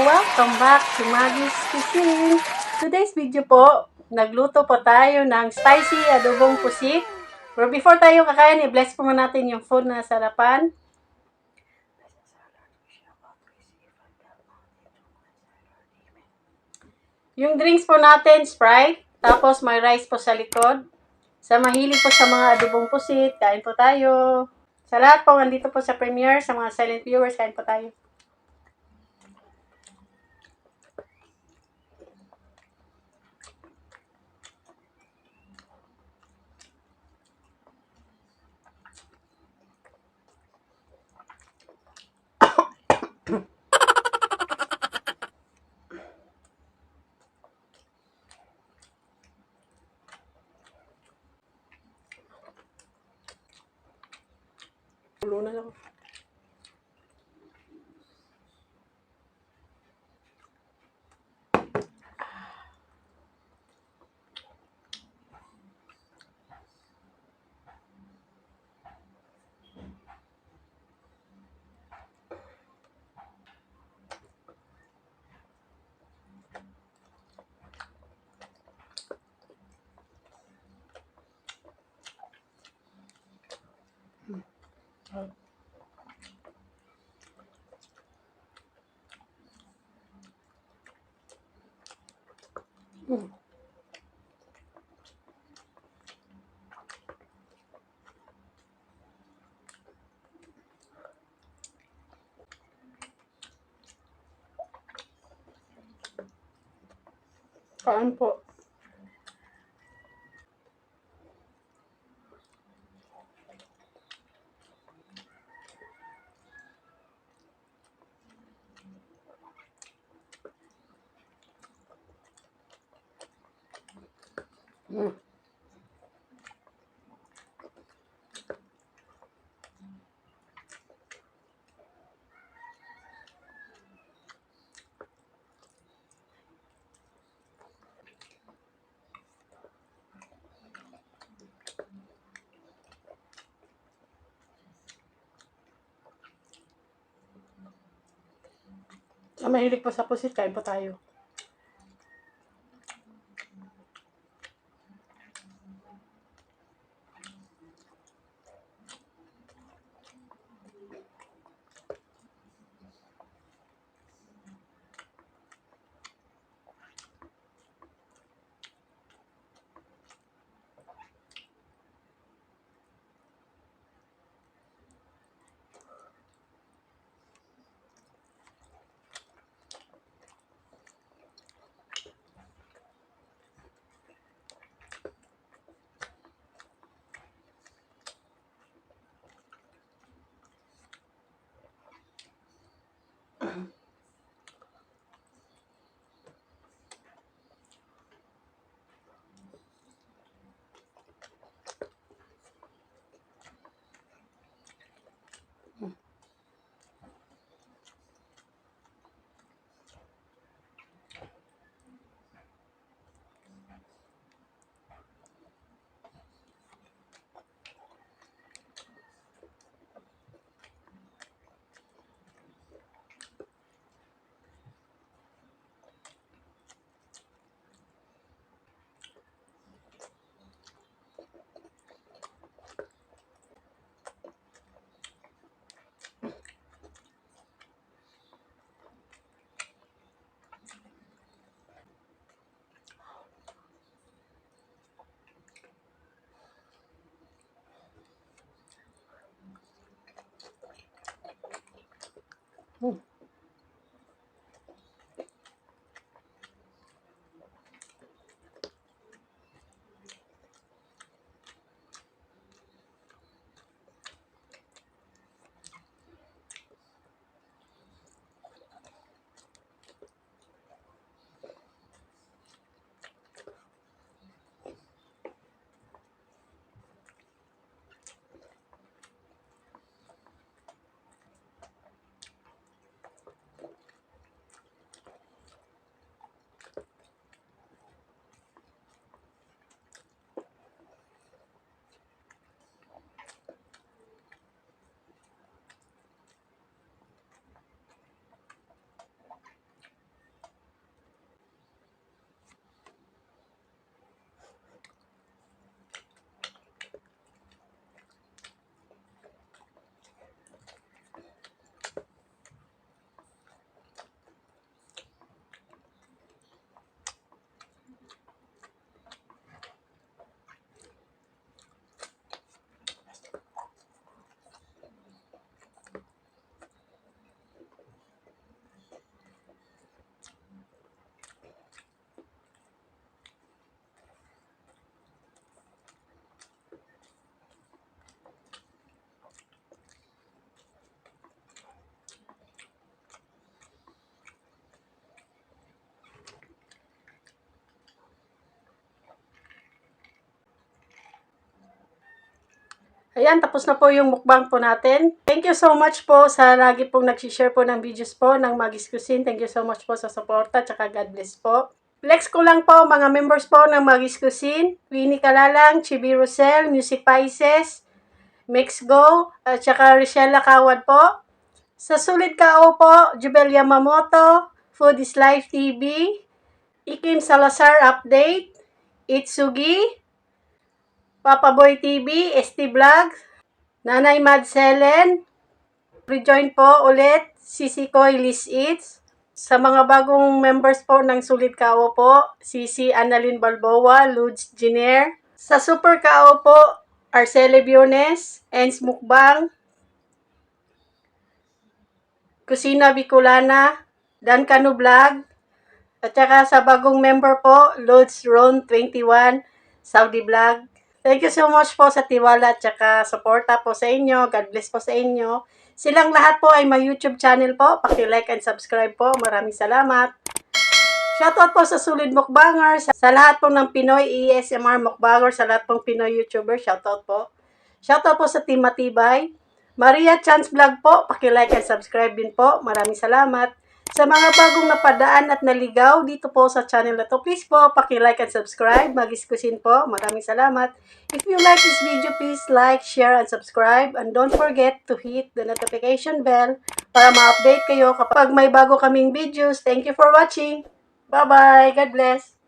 Welcome back to Maggie's Cuisine. Today's video po, nagluto po tayo ng spicy adobong pusit. Pero before tayo kakain, i-bless po muna natin yung food na sarapan. Yung drinks po natin, Sprite. Tapos may rice po sa likod. Sa mahilig po sa mga adobong pusit, kain po tayo. Sa lahat po, nandito po sa premiere, sa mga silent viewers, kain po tayo. Tulunan ako. Kain po. Sa mahilig po sa pusit, kain po tayo. Ayan, tapos na po yung mukbang po natin. Thank you so much po sa lagi pong nag-share po ng videos po ng Maggie's Cuisine. Thank you so much po sa suporta, tsaka God bless po. Flex ko lang po mga members po ng Maggie's Cuisine. Winnie Kalalang, Chibi Rosel, Music Paises, Mix Go, at tsaka Richelle Kawad po. Sa Sulit Kao po, Jubel Yamamoto, Food is Life TV, Ikim Salazar Update, Itsugi, Papa Boy TV, ST Vlog, Nanay Madselen, rejoin po ulit, Sisi Koy Liz Eats. Sa mga bagong members po ng Sulit Kao po, Sisi Annalyn Balboa, Ludes Giner. Sa Super Kao po, Arcele Biones, Ens Mukbang, Kusina Bicolana, Dan Cano Vlog, at saka sa bagong member po, Lods Ron 21, Saudi Vlog. Thank you so much po sa tiwala at saka suporta po sa inyo. God bless po sa inyo. Silang lahat po ay may YouTube channel po. Paki-like and subscribe po. Maraming salamat. Shoutout po sa Solid Mukbangers, sa lahat po ng Pinoy ASMR Mukbanger, sa lahat pong Pinoy YouTuber. Shoutout po. Shoutout po sa Team Matibay. Maria Chance Vlog po. Paki-like and subscribe din po. Maraming salamat. Sa mga bagong napadaan at naligaw dito po sa channel na to, please po, paki-like and subscribe. Maggie's Cuisine po. Maraming salamat. If you like this video, please like, share, and subscribe. And don't forget to hit the notification bell para ma-update kayo kapag may bago kaming videos. Thank you for watching. Bye-bye. God bless.